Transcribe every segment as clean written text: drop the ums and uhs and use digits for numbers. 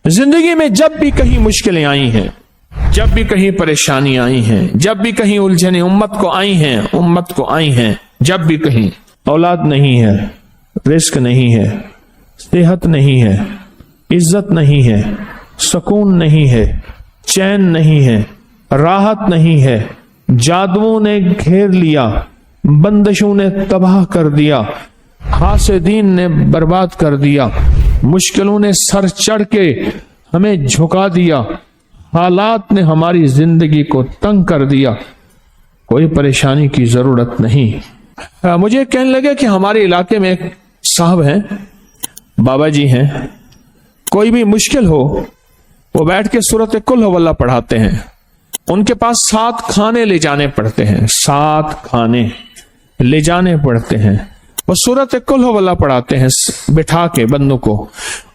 जिंदगी में जब भी कहीं मुश्किलें आई हैं, जब भी कहीं परेशानी आई हैं, जब भी कहीं उलझने उम्मत को आई हैं, जब भी कहीं औलाद नहीं है, रिस्क नहीं है, सेहत नहीं है, इज्जत नहीं है, सुकून नहीं है, चैन नहीं है, राहत नहीं है, जादुओं ने घेर लिया, बंदिशों ने तबाह कर दिया, हासिदीन ने बर्बाद कर दिया, मुश्किलों ने सर चढ़ के हमें झुका दिया, हालात ने हमारी जिंदगी को तंग कर दिया, कोई परेशानी की जरूरत नहीं। मुझे कहने लगे कि हमारे इलाके में एक साहब हैं, बाबा जी हैं, कोई भी मुश्किल हो वो बैठ के सूरत कुल हुवल्लाह पढ़ाते हैं। उनके पास 7 खाने ले जाने पड़ते हैं, 7 खाने ले जाने पड़ते हैं। वो सूरत कुल हुवल्लाह पढ़ाते हैं बिठा के बंदों को,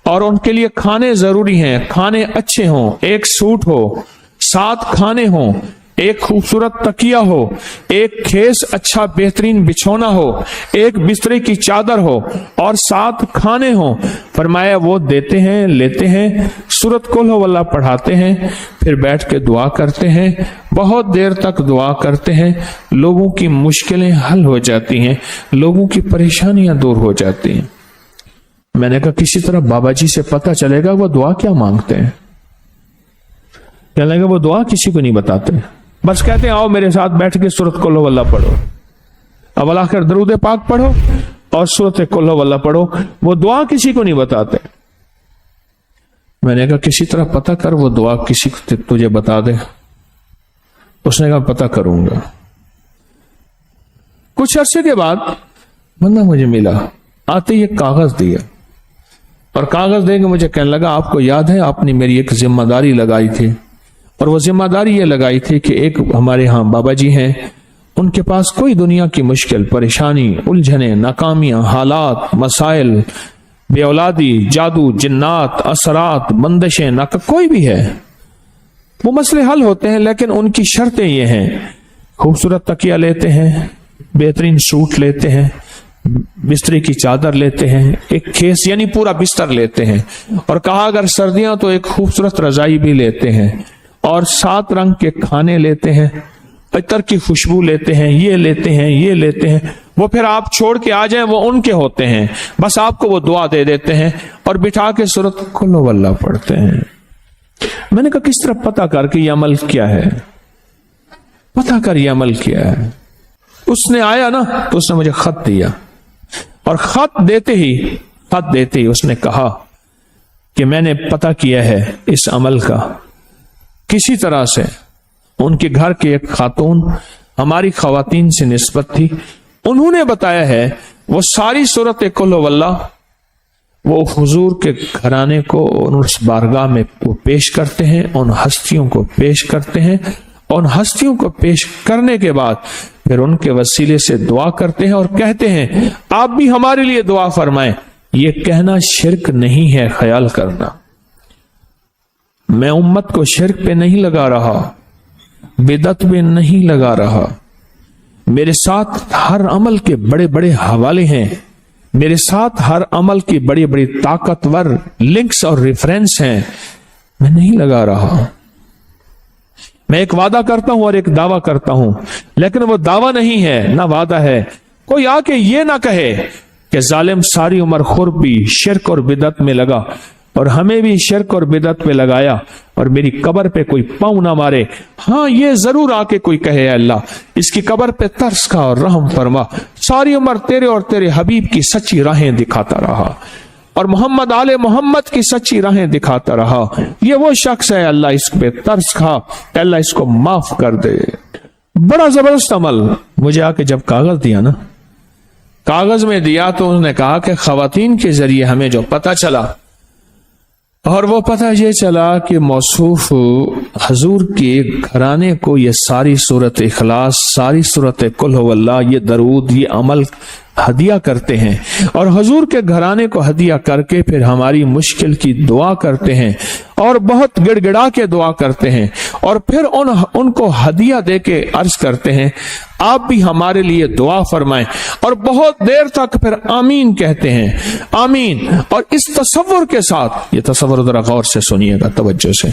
और उनके लिए खाने जरूरी हैं, खाने अच्छे हों, एक सूट हो, 7 खाने हों, एक खूबसूरत तकिया हो, एक खेस अच्छा बेहतरीन बिछौना हो, एक बिस्तरे की चादर हो और 7 खाने हो। फरमाया वो देते हैं, लेते हैं, सूरत कुल हुवल्लाह पढ़ाते हैं, फिर बैठ के दुआ करते हैं, बहुत देर तक दुआ करते हैं, लोगों की मुश्किलें हल हो जाती हैं, लोगों की परेशानियां दूर हो जाती हैं। मैंने कहा किसी तरह बाबा जी से पता चलेगा वो दुआ क्या मांगते हैं। कहने लगा वो दुआ किसी को नहीं बताते, बस कहते हैं आओ मेरे साथ बैठ के सूरत कुल हुवल्लाह पढ़ो, अव्वल आखिर दरूद पाक पढ़ो और सूरत कुल हुवल्लाह पढ़ो, वो दुआ किसी को नहीं बताते। मैंने कहा किसी तरह पता कर वो दुआ किसी को तुझे बता दे। उसने कहा पता करूंगा। कुछ अरसे के बाद बंदा मुझे मिला, आते ही एक कागज दिया और कागज दे के मुझे कहने लगा आपको याद है आपने मेरी एक जिम्मेदारी लगाई थी, और वो जिम्मेदारी ये लगाई थी कि एक हमारे यहाँ बाबा जी हैं, उनके पास कोई दुनिया की मुश्किल परेशानी उलझने नाकामियां हालात मसाइल बे औलादी जादू जिन्नात असरात बंदिशें ना कोई भी है वो मसले हल होते हैं, लेकिन उनकी शर्तें ये हैं खूबसूरत तकिया लेते हैं, बेहतरीन सूट लेते हैं, बिस्तरे की चादर लेते हैं, एक खेस यानी पूरा बिस्तर लेते हैं, और कहा अगर सर्दियां तो एक खूबसूरत रजाई भी लेते हैं, और 7 रंग के खाने लेते हैं, इतर की खुशबू लेते हैं, ये लेते हैं, ये लेते हैं। वो फिर आप छोड़ के आ जाएं वो उनके होते हैं, बस आपको वो दुआ दे देते हैं और बिठा के सूरत कुल हुवल्लाह पढ़ते हैं। मैंने कहा किस तरह पता कर कि ये अमल क्या है, पता कर ये अमल क्या है। उसने आया ना तो उसने मुझे खत दिया, और खत देते ही उसने कहा कि मैंने पता किया है इस अमल का। किसी तरह से उनके घर के एक खातून हमारी खवातीन से निस्बत थी, उन्होंने बताया है वो सारी सूरत कुल हुवल्लाह वो हुजूर के घराने को उस बारगाह में वो पेश करते हैं, उन हस्तियों को पेश करते हैं, उन हस्तियों को पेश करने के बाद फिर उनके वसीले से दुआ करते हैं और कहते हैं आप भी हमारे लिए दुआ फरमाएं। ये कहना शिर्क नहीं है, ख्याल करना। मैं उम्मत को शिर्क पे नहीं लगा रहा, बिदअत पे नहीं लगा रहा। मेरे साथ हर अमल के बड़े बड़े हवाले हैं, मेरे साथ हर अमल की बड़ी बड़ी ताकतवर लिंक्स और रेफरेंस हैं। मैं नहीं लगा रहा। मैं एक वादा करता हूं और एक दावा करता हूं, लेकिन वो दावा नहीं है ना वादा है। कोई आके ये ना कहे कि जालिम सारी उम्र खुरबी शिर्क और बिदअत में लगा और हमें भी शिर्क और बिदअत पे लगाया और मेरी कब्र पे कोई पांव ना मारे। हाँ ये जरूर आके कोई कहे अल्लाह इसकी कब्र पे तरस खा और रहम फरमा, सारी उम्र तेरे और तेरे हबीब की सच्ची राहें दिखाता रहा और मोहम्मद आले मोहम्मद की सच्ची राहें दिखाता रहा। ये वो शख्स है, अल्लाह इस पे तरस खा, अल्लाह इसको माफ कर दे। बड़ा जबरदस्त अमल। मुझे आके जब कागज दिया ना, कागज में दिया तो उसने कहा कि खवातीन के जरिए हमें जो पता चला, और वो पता ये चला कि मौसूफ हजूर के घराने को ये सारी सूरत इखलास, सारी सूरत कुल हुवल्लाह, ये दरूद, ये अमल हदिया करते हैं और हजूर के घराने को हदिया करके फिर हमारी मुश्किल की दुआ करते हैं और बहुत गिड़गिड़ा के दुआ करते हैं और फिर उनको हदिया दे के अर्ज करते हैं आप भी हमारे लिए दुआ फरमाएं। और बहुत देर तक फिर आमीन कहते हैं, आमीन। और इस तसव्वुर के साथ, ये तसव्वुर जरा गौर से सुनिएगा, तवज्जो से,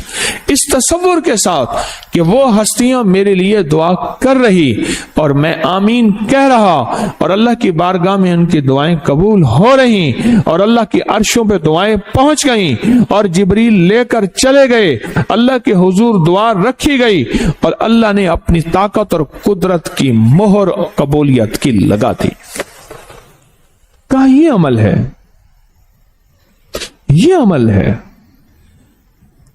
इस तसव्वुर के साथ कि वो हस्तियां मेरे लिए दुआ कर रही और मैं आमीन कह रहा और अल्लाह की बारगाह में उनकी दुआएं कबूल हो रही और अल्लाह की अर्शों पे दुआएं पहुंच गई और जिब्रील लेकर चले गए, अल्लाह के हुजूर दुआ रखी गई और अल्लाह ने अपनी ताकत और कुदरत की मोहर कबूलियत की लगा दी। का ये अमल है, ये अमल है।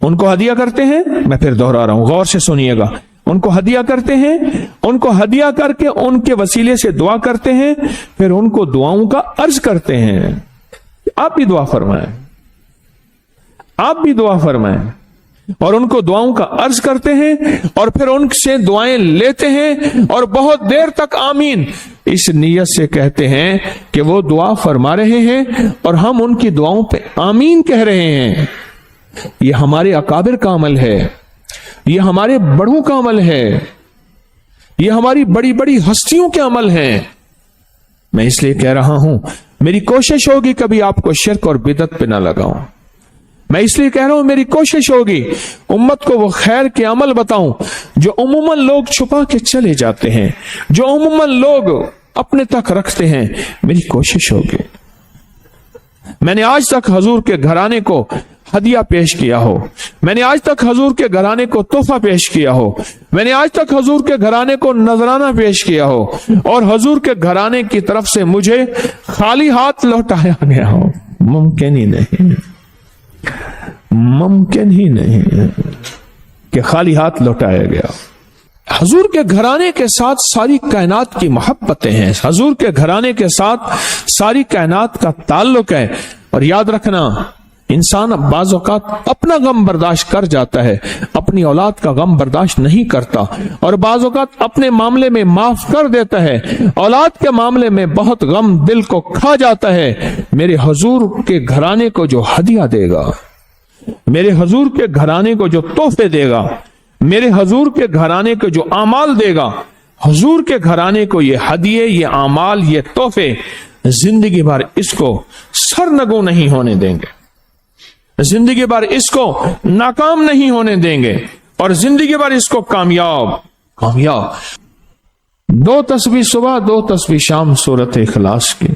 उनको हदिया करते हैं, मैं फिर दोहरा रहा हूं, गौर से सुनिएगा, उनको हदिया करते हैं, उनको हदिया करके उनके वसीले से दुआ करते हैं, फिर उनको दुआओं का अर्ज करते हैं। आप भी दुआ फरमाएं, आप भी दुआ फरमाएं और उनको दुआओं का अर्ज करते हैं और फिर उनसे दुआएं लेते हैं और बहुत देर तक आमीन इस नियत से कहते हैं कि वो दुआ फरमा रहे हैं और हम उनकी दुआओं पे आमीन कह रहे हैं। ये हमारे अकाबिर का अमल है, ये हमारे बड़ों का अमल है, ये हमारी बड़ी बड़ी हस्तियों के अमल हैं। मैं इसलिए कह रहा हूं, मेरी कोशिश होगी कभी आपको शिर्क और बिदअत पे ना लगाऊं। मैं इसलिए कह रहा हूं, मेरी कोशिश होगी उम्मत को वो खैर के अमल बताऊं जो उम्मन लोग छुपा के चले जाते हैं, जो उम्मन लोग अपने तक रखते हैं। मेरी कोशिश होगी। मैंने आज तक हजूर के घराने को हदिया पेश किया हो, मैंने आज तक हजूर के घराने को तोहफा पेश किया हो, मैंने आज तक हजूर के घराने को नजराना पेश किया हो और हजूर के घराने की तरफ से मुझे खाली हाथ लौटाया गया हो। मुमकिन ही नहीं, मुमकिन ही नहीं कि खाली हाथ लौटाया गया। हजूर के घराने के साथ सारी कायनात की मोहब्बतें हैं, हजूर के घराने के साथ सारी कायनात का ताल्लुक है। और याद रखना, इंसान बाज़ औक़ात अपना गम बर्दाश्त कर जाता है, अपनी औलाद का गम बर्दाश्त नहीं करता, और बाज़ औक़ात अपने मामले में माफ कर देता है, औलाद के मामले में बहुत गम दिल को खा जाता है। मेरे हजूर के घराने को जो हदिया देगा, मेरे हजूर के घराने को जो तोहफे देगा, मेरे हजूर के घराने को जो आमाल देगा, हजूर के घराने को ये हदिये, ये आमाल, ये तोहफे जिंदगी भर इसको सरनगू नहीं होने देंगे, जिंदगी भर इसको नाकाम नहीं होने देंगे और जिंदगी भर इसको कामयाब। 2 तस्बीह सुबह, 2 तस्बीह शाम सूरत इखलास की,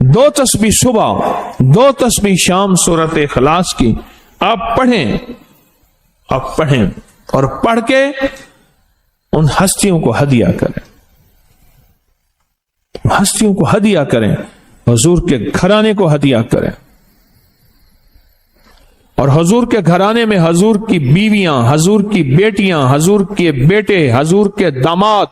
2 तस्बीह सुबह, 2 तस्बीह शाम सूरत इखलास की आप पढ़ें और पढ़ के उन हस्तियों को हदिया करें, हस्तियों को हदिया करें, हुजूर के घराने को हदिया करें। और हुजूर के घराने में हुजूर की बीवियां, हुजूर की बेटियां, हुजूर के बेटे, हुजूर के दामाद,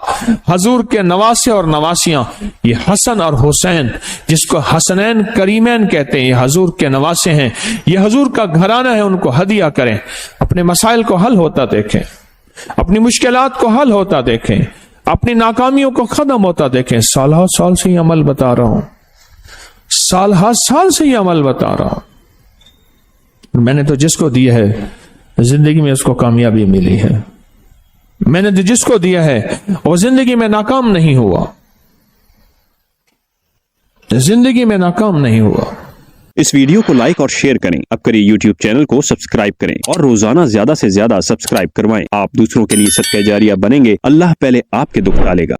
हुजूर के नवासे और नवासियां, ये हसन और हुसैन जिसको हसनैन करीमैन कहते हैं, ये हुजूर के नवासे हैं, ये हुजूर का घराना है, उनको हदिया करें। अपने मसाइल को हल होता देखें, अपनी मुश्किलात को हल होता देखें, अपनी नाकामियों को खत्म होता देखें। साल से ये अमल बता रहा हूं, साल से ये अमल बता रहा हूं। मैंने तो जिसको दिया है जिंदगी में उसको कामयाबी मिली है, मैंने तो जिसको दिया है वो जिंदगी में नाकाम नहीं हुआ, जिंदगी में नाकाम नहीं हुआ। इस वीडियो को लाइक और शेयर करें, अब करिए YouTube चैनल को सब्सक्राइब करें और रोजाना ज्यादा से ज्यादा सब्सक्राइब करवाएं। आप दूसरों के लिए सदका जारिया बनेंगे, अल्लाह पहले आपके दुख टालेगा।